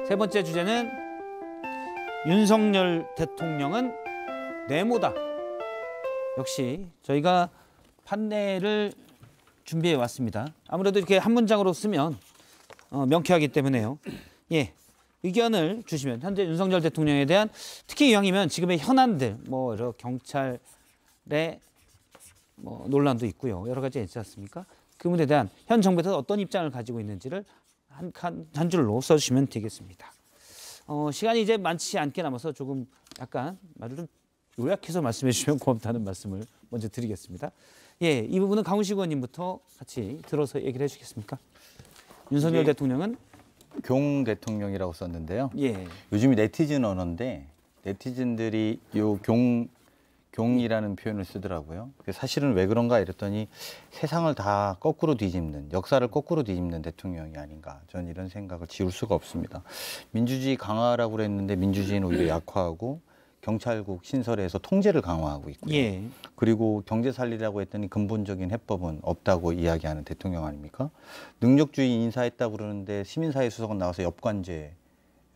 세 번째 주제는 윤석열 대통령은 네모다. 역시 저희가 판례를 준비해 왔습니다. 아무래도 이렇게 한 문장으로 쓰면 명쾌하기 때문에요. 예, 의견을 주시면 현재 윤석열 대통령에 대한 특히 이왕이면 지금의 현안들 경찰의 논란도 있고요. 여러 가지 있지 않습니까? 그 부분에 대한 현 정부에서 어떤 입장을 가지고 있는지를 한 줄로 써주시면 되겠습니다. 시간이 이제 많지 않게 남아서 조금 약간 말을 좀 요약해서 말씀해 주시면 고맙다는 말씀을 먼저 드리겠습니다. 예, 이 부분은 강훈식 의원님부터 같이 들어서 얘기를 해주시겠습니까? 윤석열 대통령은 경 대통령이라고 썼는데요. 예. 요즘이 네티즌 언어인데 네티즌들이 요 경이라는 표현을 쓰더라고요. 사실은 왜 그런가 이랬더니 세상을 다 거꾸로 뒤집는, 역사를 거꾸로 뒤집는 대통령이 아닌가. 저는 이런 생각을 지울 수가 없습니다. 민주주의 강화라고 그랬는데 민주주의는 오히려 약화하고 경찰국 신설에서 통제를 강화하고 있고요. 예. 그리고 경제 살리라고 했더니 근본적인 해법은 없다고 이야기하는 대통령 아닙니까? 능력주의 인사했다고 그러는데 시민사회 수석은 나와서 엽관제를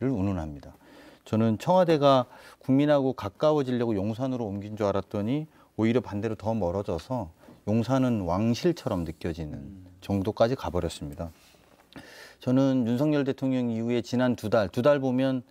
운운합니다. 저는 청와대가 국민하고 가까워지려고 용산으로 옮긴 줄 알았더니 오히려 반대로 더 멀어져서 용산은 왕실처럼 느껴지는 정도까지 가버렸습니다. 저는 윤석열 대통령 이후에 지난 두 달 보면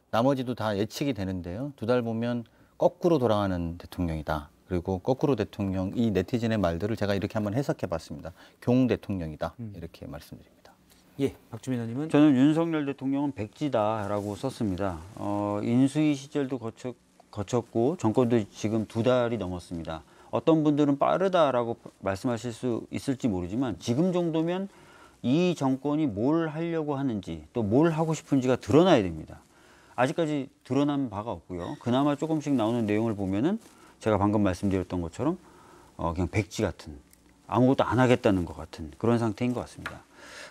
나머지도 다 예측이 되는데요. 두 달 보면 거꾸로 돌아가는 대통령이다. 그리고 거꾸로 대통령, 이 네티즌의 말들을 제가 이렇게 한번 해석해 봤습니다. 경 대통령이다. 이렇게 말씀드립니다. 예, 박주민 의원님은? 저는 윤석열 대통령은 백지다라고 썼습니다. 인수위 시절도 거쳤고 정권도 지금 두 달이 넘었습니다. 어떤 분들은 빠르다라고 말씀하실 수 있을지 모르지만 지금 정도면 이 정권이 뭘 하려고 하는지 또 뭘 하고 싶은지가 드러나야 됩니다. 아직까지 드러난 바가 없고요. 그나마 조금씩 나오는 내용을 보면은 제가 방금 말씀드렸던 것처럼 그냥 백지 같은, 아무것도 안 하겠다는 것 같은 그런 상태인 것 같습니다.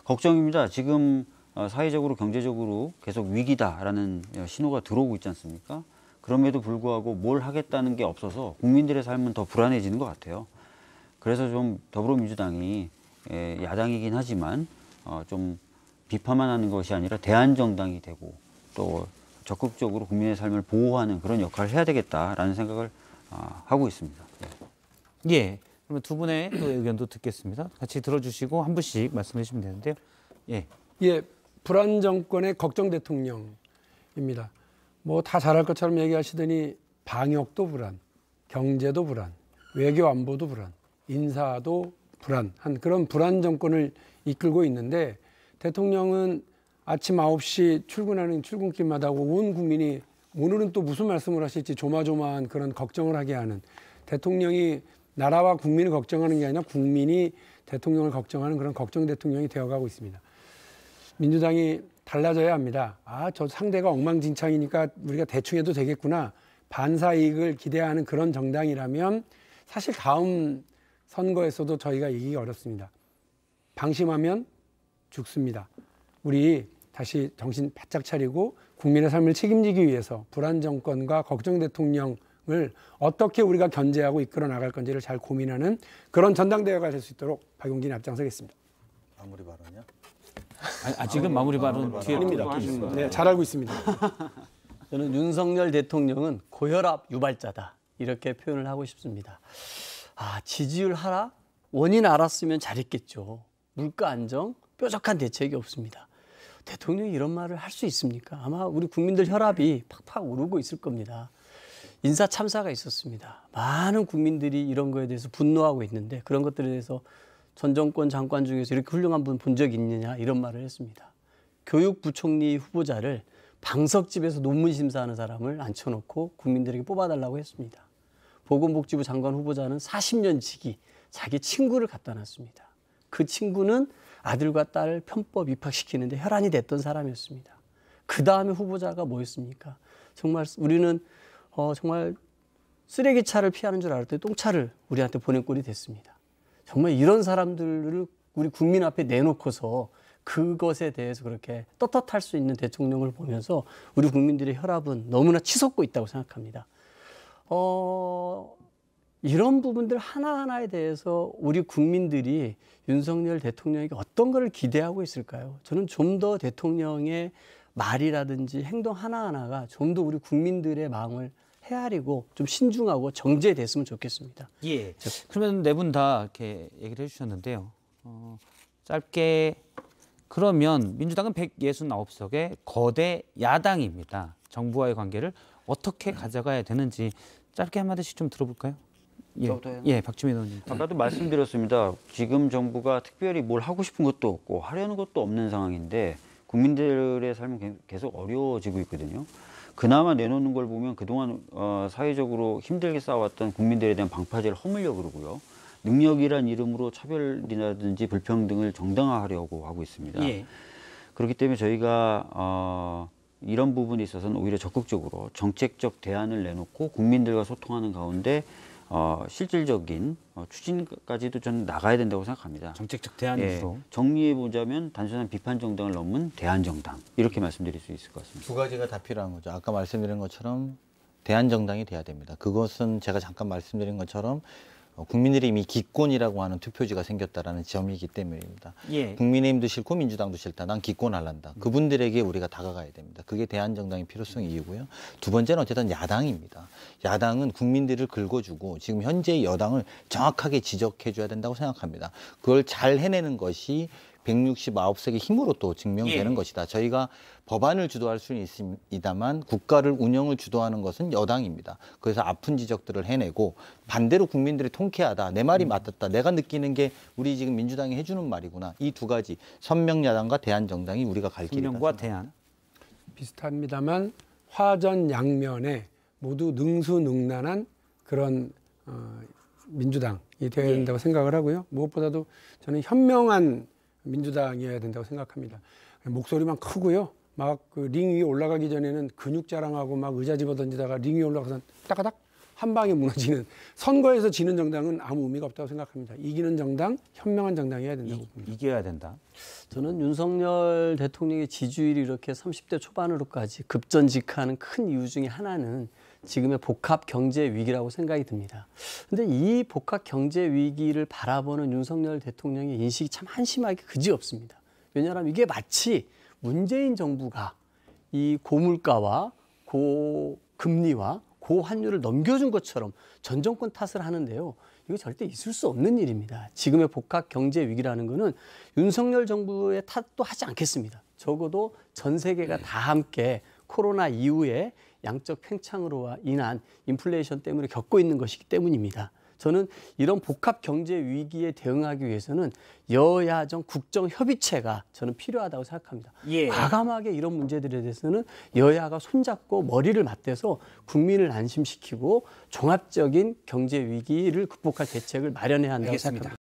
걱정입니다. 지금 사회적으로 경제적으로 계속 위기다라는 신호가 들어오고 있지 않습니까? 그럼에도 불구하고 뭘 하겠다는 게 없어서 국민들의 삶은 더 불안해지는 것 같아요. 그래서 좀 더불어민주당이 야당이긴 하지만 좀 비판만 하는 것이 아니라 대안정당이 되고 또 적극적으로 국민의 삶을 보호하는 그런 역할을 해야 되겠다라는 생각을 하고 있습니다. 예. 그러면 두 분의 또 의견도 듣겠습니다. 같이 들어주시고 한 분씩 말씀해 주시면 되는데요. 예. 예, 불안 정권의 걱정 대통령입니다. 다 잘할 것처럼 얘기하시더니 방역도 불안, 경제도 불안, 외교 안보도 불안, 인사도 불안한 그런 불안 정권을 이끌고 있는데 대통령은 아침 9시 출근하는 출근길마다 온 국민이 오늘은 또 무슨 말씀을 하실지 조마조마한 그런 걱정을 하게 하는 대통령이 나라와 국민을 걱정하는 게 아니라 국민이 대통령을 걱정하는 그런 걱정 대통령이 되어가고 있습니다. 민주당이 달라져야 합니다. 저 상대가 엉망진창이니까 우리가 대충 해도 되겠구나. 반사 이익을 기대하는 그런 정당이라면 사실 다음 선거에서도 저희가 이기기 어렵습니다. 방심하면 죽습니다. 우리 다시 정신 바짝 차리고 국민의 삶을 책임지기 위해서 불안 정권과 걱정 대통령을 어떻게 우리가 견제하고 이끌어 나갈 건지를 잘 고민하는 그런 전당대회가 될 수 있도록 박용진이 앞장서겠습니다. 마무리 발언이요? 아직은 마무리 발언 뒤에 아닙니다. 네, 잘 알고 있습니다. 저는 윤석열 대통령은 고혈압 유발자다 이렇게 표현을 하고 싶습니다. 지지율 하락? 원인 알았으면 잘했겠죠. 물가 안정? 뾰족한 대책이 없습니다. 대통령이 이런 말을 할 수 있습니까? 아마 우리 국민들 혈압이 팍팍 오르고 있을 겁니다. 인사 참사가 있었습니다. 많은 국민들이 이런 거에 대해서 분노하고 있는데 그런 것들에 대해서 전 정권 장관 중에서 이렇게 훌륭한 분 본 적 있느냐 이런 말을 했습니다. 교육부총리 후보자를 방석집에서 논문 심사하는 사람을 앉혀놓고 국민들에게 뽑아달라고 했습니다. 보건복지부 장관 후보자는 40년 지기 자기 친구를 갖다 놨습니다. 그 친구는 아들과 딸을 편법 입학시키는데 혈안이 됐던 사람이었습니다. 그 다음에 후보자가 뭐였습니까? 정말 우리는 정말 쓰레기차를 피하는 줄 알았더니 똥차를 우리한테 보낸 꼴이 됐습니다. 정말 이런 사람들을 우리 국민 앞에 내놓고서 그것에 대해서 그렇게 떳떳할 수 있는 대통령을 보면서 우리 국민들의 혈압은 너무나 치솟고 있다고 생각합니다. 이런 부분들 하나하나에 대해서 우리 국민들이 윤석열 대통령에게 어떤 것을 기대하고 있을까요? 저는 좀 더 대통령의 말이라든지 행동 하나하나가 좀 더 우리 국민들의 마음을 헤아리고 좀 신중하고 정제됐으면 좋겠습니다. 예. 그러면 네 분 다 이렇게 얘기를 해주셨는데요. 짧게 그러면 민주당은 169석의 거대 야당입니다. 정부와의 관계를 어떻게 가져가야 되는지 짧게 한마디씩 좀 들어볼까요? 예, 저부터요? 예, 박주민 의원님. 아까도 말씀드렸습니다. 지금 정부가 특별히 뭘 하고 싶은 것도 없고 하려는 것도 없는 상황인데 국민들의 삶은 계속 어려워지고 있거든요. 그나마 내놓는 걸 보면 그동안 사회적으로 힘들게 싸웠던 국민들에 대한 방파제를 허물려고 그러고요. 능력이란 이름으로 차별이라든지 불평등을 정당화하려고 하고 있습니다. 예. 그렇기 때문에 저희가 이런 부분에 있어서는 오히려 적극적으로 정책적 대안을 내놓고 국민들과 소통하는 가운데 실질적인 추진까지도 저는 나가야 된다고 생각합니다. 정책적 대안으로. 정리해 보자면 단순한 비판 정당을 넘은 대안 정당 이렇게 말씀드릴 수 있을 것 같습니다. 두 가지가 다 필요한 거죠. 아까 말씀드린 것처럼 대안정당이 돼야 됩니다. 그것은 제가 잠깐 말씀드린 것처럼 국민들이 이미 기권이라고 하는 투표지가 생겼다라는 점이기 때문입니다. 예. 국민의힘도 싫고 민주당도 싫다. 난 기권할란다. 그분들에게 우리가 다가가야 됩니다. 그게 대안정당의 필요성이 이유고요. 두 번째는 어쨌든 야당입니다. 야당은 국민들을 긁어주고 지금 현재의 여당을 정확하게 지적해줘야 된다고 생각합니다. 그걸 잘 해내는 것이 169석의 힘으로 또 증명되는 것이다. 저희가 법안을 주도할 수는 있습니다만 국가를 운영을 주도하는 것은 여당입니다. 그래서 아픈 지적들을 해내고 반대로 국민들이 통쾌하다. 내 말이 맞았다. 내가 느끼는 게 우리 지금 민주당이 해주는 말이구나. 이 두 가지 선명야당과 대안정당이 우리가 갈 길이다. 성명과 대안. 비슷합니다만 화전양면에 모두 능수능란한 그런 민주당이 되어야 된다고 생각을 하고요. 무엇보다도 저는 현명한 민주당이어야 된다고 생각합니다. 목소리만 크고요. 막 그 링 위에 올라가기 전에는 근육 자랑하고 막 의자 집어 던지다가 링 위에 올라가서 따가닥 한 방에 무너지는 선거에서 지는 정당은 아무 의미가 없다고 생각합니다. 이기는 정당, 현명한 정당이어야 된다고 봅니다. 이겨야 된다. 저는 윤석열 대통령의 지지율이 이렇게 30대 초반으로까지 급전직하는 큰 이유 중에 하나는 지금의 복합 경제 위기라고 생각이 듭니다. 그런데 이 복합 경제 위기를 바라보는 윤석열 대통령의 인식이 참 한심하게 그지없습니다. 왜냐하면 이게 마치 문재인 정부가 이 고물가와 고금리와 고환율을 넘겨준 것처럼 전 정권 탓을 하는데요. 이거 절대 있을 수 없는 일입니다. 지금의 복합 경제 위기라는 거는 윤석열 정부의 탓도 하지 않겠습니다. 적어도 전 세계가 다 함께 코로나 이후에 양적 팽창으로 인한 인플레이션 때문에 겪고 있는 것이기 때문입니다. 저는 이런 복합 경제 위기에 대응하기 위해서는 여야정 국정 협의체가 저는 필요하다고 생각합니다. 예. 과감하게 이런 문제들에 대해서는 여야가 손잡고 머리를 맞대서 국민을 안심시키고 종합적인 경제 위기를 극복할 대책을 마련해야 한다고 알겠습니다. 생각합니다.